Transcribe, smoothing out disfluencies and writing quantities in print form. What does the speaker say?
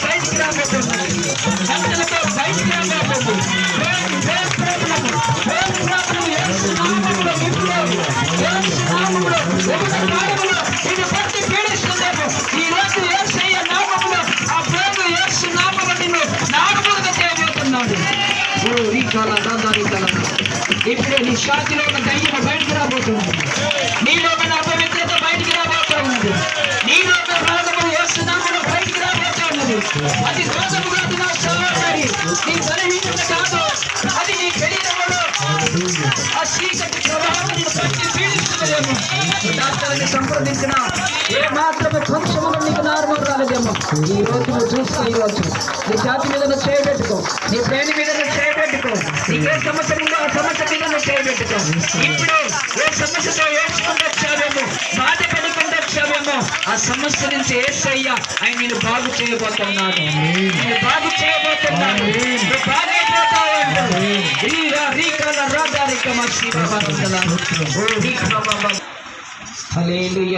బయటికి రాబోతున్నాడు. మంటలతో బయటికి రాబోతున్నాడు. ఇప్పుడే నీ శాంతిలో ఉన్న దయ్యం బయటికి రాబోతున్నాడు. నీలో ఉన్న అపవిత్రత బయటికి రాబోతా ఉన్నది. నీలో ఉన్న రోగము యేసు నామములో బయటికి రాబోతా ఉన్నది. అది రోగము కాదు నా సహోదరి, నీ బలహీనత కాదు, అది నీ శరీరంలో ఆ చీకటి ప్రభావం పట్టి పీడిస్తున్నదేమో. డాక్టర్ని సంప్రదించిన ఏ మాత్రమే కొంచెంలో నీకు నార్మల్ రాలేదేమో. ఈ రోజు నువ్వు చూసుకో. ఈ రోజు నీ జాతి మీద చేయబెట్టుకో, నీ ప్రేమి మీద చేయబెట్టుకో. నీకే సమస్య ఉందో ఆ సమస్య మీద చేయబెట్టుకో. ఇప్పుడు ఏ సమస్యతో ఏడ్చుకుంటూ వచ్చావేమో, బాధ పడుకుంటూ వచ్చావేమో, ఆ సమస్య నుంచి యేసయ్య ఆయన నేను బాగు చేయబోతున్నాను, నేను బాగు చేయబోతున్నాను, నువ్వు బాగైపోతావు. హల్లెలూయా.